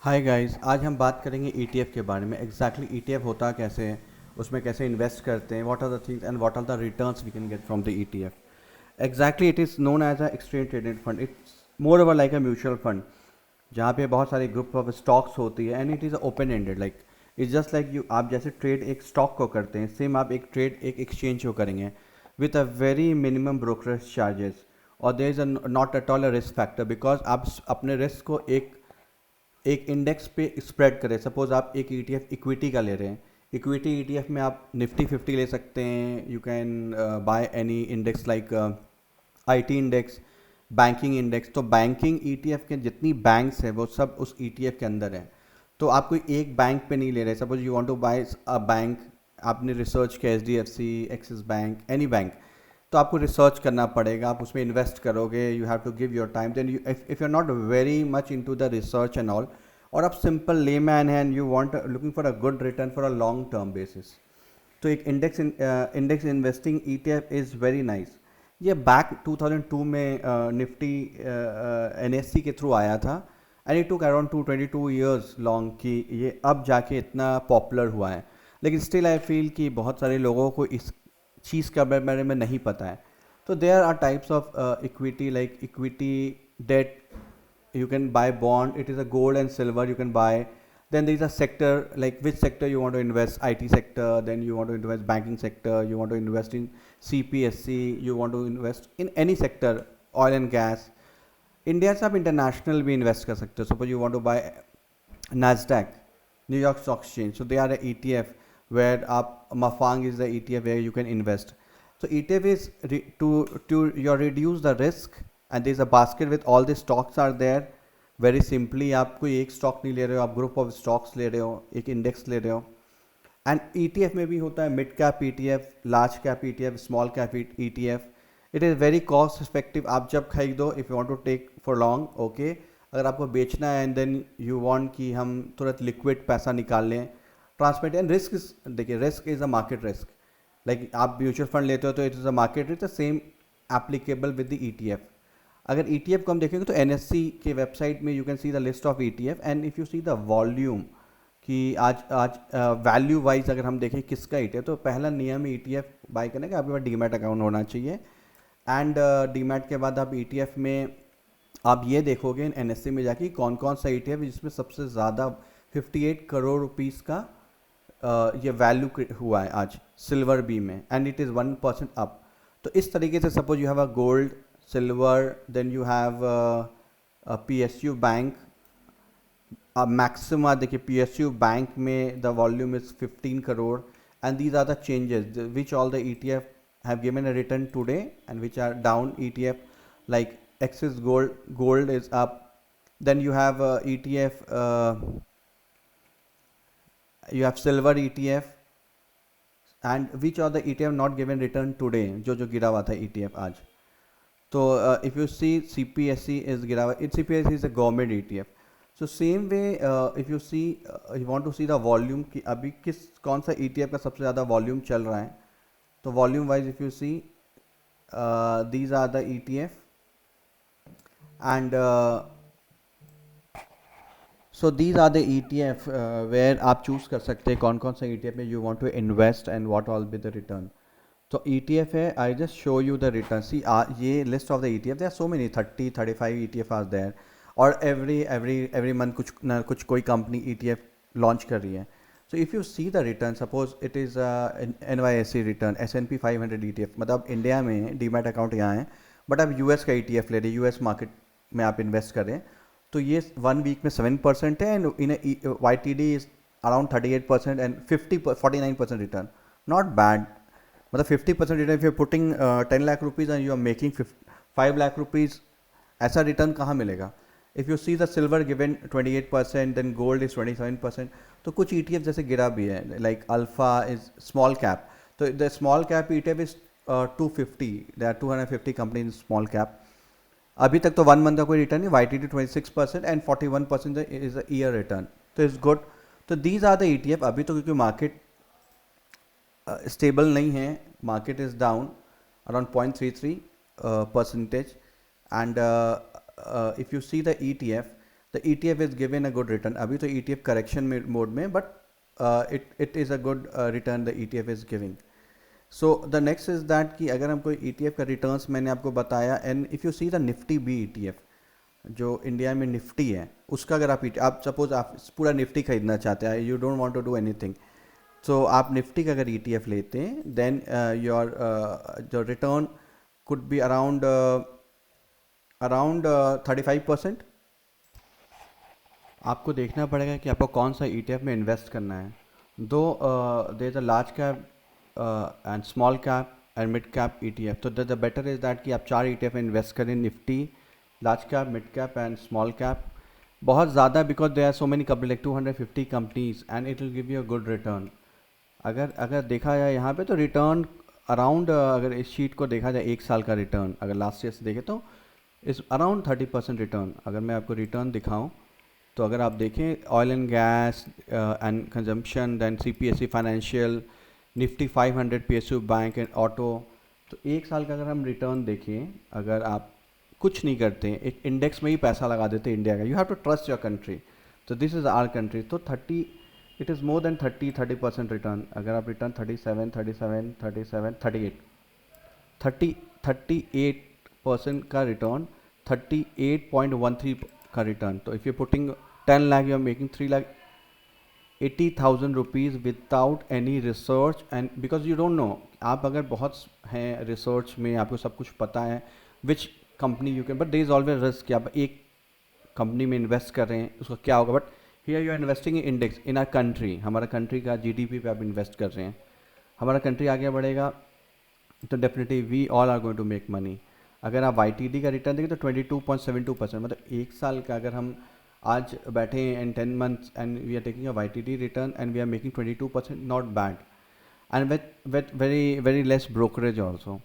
Hi guys, आज हम बात करेंगे ईटीएफ के बारे में। एग्जैक्टली ईटीएफ होता कैसे है, उसमें कैसे इन्वेस्ट करते हैं, what are the things and what are the returns we can get from the ETF. Exactly it is known as a exchange traded fund. It's more over like a mutual fund, जहाँ पे बहुत सारे group of stocks होती है and it is open ended. Like it's just like you, आप जैसे trade एक stock को करते हैं, सेम आप एक ट्रेड एक एक्सचेंज को करेंगे with a very minimum brokerage charges. और there is not at all a risk factor, because आप अपने रिस्क को एक एक इंडेक्स पे स्प्रेड करें। सपोज आप एक ईटीएफ इक्विटी का ले रहे हैं, इक्विटी ईटीएफ में आप निफ्टी 50 ले सकते हैं। You can by any index like IT index, banking index. तो बैंकिंग ईटीएफ के जितनी बैंक्स है वो सब उस ईटीएफ के अंदर है। तो आप कोई एक बैंक पे नहीं ले रहे। Suppose you want to buy a bank, आपने रिसर्च किया HDFC, Axis bank, any bank, तो आपको रिसर्च करना पड़ेगा, आप उसमें इन्वेस्ट करोगे, you have to give your time. Then you if you are not very much into the research and all, और आप सिंपल लेमैन हैं and you want looking for a good return for a long term basis, तो एक index investing ETF is very nice. ये back 2002 में Nifty NSC के through आया था and it took around 22 years long कि ये अब जाके इतना पॉपुलर हुआ है। लेकिन स्टिल आई फील कि बहुत सारे लोगों को इस चीज़ के बारे में नहीं पता है। तो there are types of equity, like equity debt, you can buy bond, it is a gold and silver you can buy. Then there is a sector, like which sector you want to invest, IT sector, then you want to invest banking sector, you want to invest in CPSC, you want to invest in any sector, oil and gas. India से आप international भी invest कर सकते हो। Suppose you want to buy NASDAQ, New York stock exchange, so they are a ETF where Mafang is the ETF where you can invest. So ETF is to your reduce the risk, and there is a basket with all the stocks are there. Very simply, आप कोई एक stock नहीं ले रहे हो, आप group of stocks ले रहे हो, एक इंडेक्स ले रहे हो। एंड ईटीएफ में भी होता है mid cap ETF, large cap ETF, small cap ETF. It is very cost effective. आप जब खरीदो, if you want to take for long, okay, अगर आपको बेचना है एंड देन यू वांट कि हम तुरंत लिक्विड पैसा निकाल लें, ट्रांसपेरेंट। एंड रिस्क इज, देखिए, risk is a market risk. Like आप म्यूचुअल फंड लेते हो तो it is a market risk, the same applicable with the ETF. अगर ईटीएफ को हम देखेंगे तो एनएससी के वेबसाइट में you can see the list of ETF, and if you see the volume कि आज आज वैल्यू वाइज अगर हम देखें किसका ईटीएफ, तो पहला नियम ईटीएफ बाय करने का आपके पास डीमैट अकाउंट होना चाहिए। एंड डीमैट के बाद आप ईटीएफ में आप ये देखोगे एनएससी में जाके कौन कौन सा ईटीएफ जिसमें सबसे ज़्यादा 58 करोड़ रुपीस का ये वैल्यू हुआ है आज सिल्वर बी में, एंड इट इज़ 1% अप। तो इस तरीके से suppose you have a gold, silver, then you have PSU bank. अब मैक्सिमा देखिए, PSU बैंक में the volume is 15 crore, and these are the changes which all the ETF have given a return today and which are down ETF, like Axis Gold is up. Then you have ETF, you have silver ETF, and which are the ETF not given return today, जो गिरा हुआ था ETF आज। तो if you see CPSC is गिरा हुआ, CPSC is a government ETF. So same way, if you see, you want to see the volume कि अभी कौन सा ETF का सबसे ज़्यादा वॉल्यूम चल रहा है। तो volume wise if you see, these are the ETF, and so these are the ETF where आप चूज कर सकते हैं कौन कौन सा ETF में you want to invest and what all be the return. तो ETF है, I just show you the return. See ये list of the ETF, there are so many, 35 ETF are there, और एवरी मंथ कुछ ना कुछ कोई company ETF launch कर रही है। So if you see the return, suppose it is NYSE return, S&P 500 ETF, मतलब इंडिया में डीमैट अकाउंट यहाँ है, बट आप यूएस का ETF ले रहे, यूएस मार्केट में आप इन्वेस्ट करें, तो ये 1 वीक में 7% है, and in YTD is around 38% and 49% return, not bad. मतलब 50% return, if you putting 10 lakh rupees and you are making 5 lakh rupees, ऐसा रिटर्न कहाँ मिलेगा। If you see the silver given 28%, then gold is 27%। तो कुछ ETF जैसे गिरा भी है, like alpha is small cap, तो the small cap ETF is 250, they are 250 company in small cap. अभी तक तो 1 मंथ का कोई रिटर्न नहीं, YTD 26% and 41% is a year return, तो इज़ गुड। तो दीज आर द ETF। अभी तो क्योंकि मार्केट स्टेबल नहीं है, market is down around 0.33%, and if you see the ETF, the ETF is given a good return. अभी तो ETF correction mode में, but it is a good return the ETF is giving. So the next is that कि अगर हम कोई ETF का returns मैंने आपको बताया, and if you see the Nifty B ETF जो इंडिया में निफ्टी है, उसका अगर आप सपोज आप पूरा निफ्टी खरीदना चाहते हैं, you don't want to do anything, तो आप निफ्टी का अगर ETF लेते हैं, देन योर जो रिटर्न कुड बी अराउंड 35%. आपको देखना पड़ेगा कि आपको कौन सा ETF में इन्वेस्ट करना है. दो there is a large cap and small cap and mid cap ETF. तो द बेटर इज दैट कि आप 4 ETF में इन्वेस्ट करें, Nifty, large cap, mid cap and small cap. बहुत ज़्यादा, because there are so many company, like 250 companies, and it will give you a good return. अगर देखा जाए यहाँ पे तो रिटर्न अराउंड, अगर इस शीट को देखा जाए 1 साल का रिटर्न अगर लास्ट ईयर से देखें तो इस अराउंड 30% रिटर्न. अगर मैं आपको रिटर्न दिखाऊं तो अगर आप देखें oil and gas and consumption, then CPSE financial, Nifty 500, PSU bank and auto. तो 1 साल का अगर हम रिटर्न देखें, अगर आप कुछ नहीं करते, एक इंडेक्स में ही पैसा लगा देते इंडिया का, you have to trust your country. तो दिस इज़ आवर कंट्री. तो 30, it is more than 30% return. अगर आप रिटर्न 37, 37, 37, 38% का रिटर्न, 38.13 का रिटर्न. तो if you putting 10 lakh, you are making 3,80,000 rupees without any research. And because you don't know, आप अगर बहुत हैं रिसर्च में, आपको सब कुछ पता है which company you can, but there is always risk कि आप एक कंपनी में इन्वेस्ट कर रहे हैं, उसका क्या होगा. But here you are investing in index in our country. हमारा कंट्री का GDP पे आप इन्वेस्ट कर रहे हैं. हमारा कंट्री आगे बढ़ेगा तो definitely we all are going to make money. अगर आप YTD का रिटर्न देखें तो 22.72%, मतलब 1 साल का अगर हम आज बैठे हैं in 10 months and we are taking a YTD return and we are making 22%, not bad, and with very less brokerage also.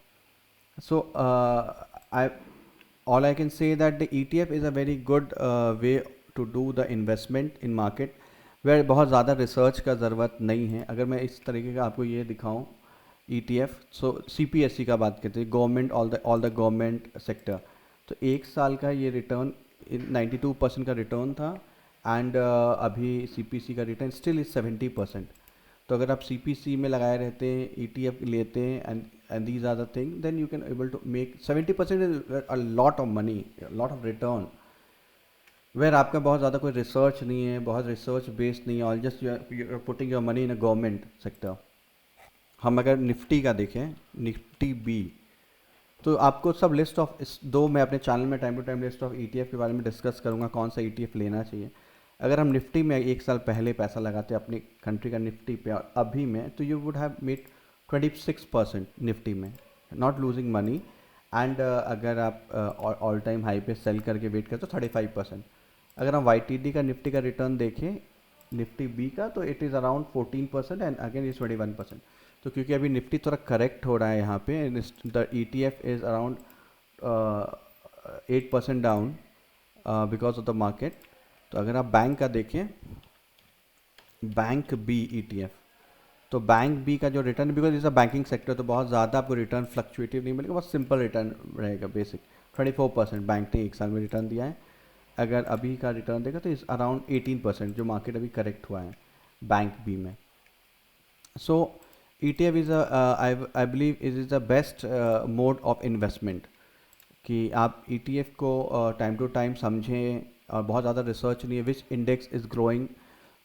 So all I can say that the ETF is a very good way to do the investment in market, where बहुत ज़्यादा research का ज़रूरत नहीं है. अगर मैं इस तरीके का आपको ये दिखाऊं ETF, सो CPSE का बात करते हैं, government, all the government sector. तो 1 साल का ये रिटर्न 92% का रिटर्न था, एंड अभी CPC का रिटर्न स्टिल इज 70%. तो अगर आप CPC में लगाए रहते हैं, ETF लेते हैं, and these are the thing, then you can able to make 70% is a lot of money, a lot of return, where आपका बहुत ज़्यादा कोई रिसर्च नहीं है, बहुत रिसर्च बेस्ड नहीं है, और just you are putting your money in a government sector. हम अगर निफ्टी का देखें, निफ्टी बी, तो आपको सब लिस्ट ऑफ दो मैं अपने चैनल में time to time list of ETF के बारे में डिस्कस करूँगा, कौन सा ETF लेना चाहिए. अगर हम निफ्टी में 1 साल पहले पैसा लगाते अपनी कंट्री का निफ्टी पे और अभी में, तो you would have made 26% Nifty में, नॉट लूजिंग मनी. एंड अगर आप ऑल टाइम हाई पे सेल करके वेट करते तो 35%. अगर हम YTD का निफ्टी का रिटर्न देखें, निफ्टी बी का, तो it is around 14% and again is 21%. तो क्योंकि अभी निफ्टी थोड़ा करेक्ट हो रहा है यहाँ पे, the ETF is around 8% down because of the market. तो अगर आप बैंक का देखें, बैंक बी ETF, तो बैंक बी का जो return, because is a banking sector, तो बहुत ज़्यादा आपको रिटर्न फ्लक्चुएटिव नहीं मिलेगा, बहुत सिंपल रिटर्न रहेगा. बेसिक 24% बैंक ने 1 साल में रिटर्न दिया है. अगर अभी का रिटर्न देगा तो इस अराउंड 18%, जो मार्केट अभी करेक्ट हुआ है बैंक बी में. सो ETF is I believe is the best mode of investment, कि आप ETF को टाइम टू टाइम समझें, और बहुत ज़्यादा रिसर्च नहीं है, विच इंडेक्स इज़ ग्रोइंग,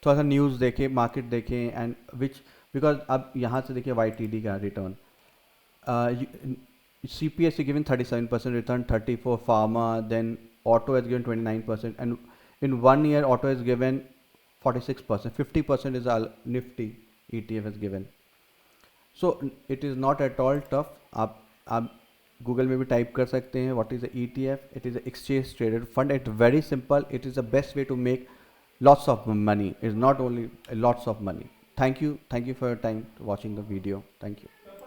थोड़ा सा न्यूज़ देखें, मार्केट देखें, एंड विच, बिकॉज अब यहाँ से देखिए YTD का return, CPSE given 37% return, 34 pharma, then auto is given 29%, and in 1 year auto is given 46%, 50% is Nifty ETF is given. So it is not at all tough. आप Google में भी type कर सकते हैं what is ETF. It is exchange traded fund. It's very simple. It is the best way to make lots of money. It's not only lots of money. Thank you for your time watching the video. Thank you.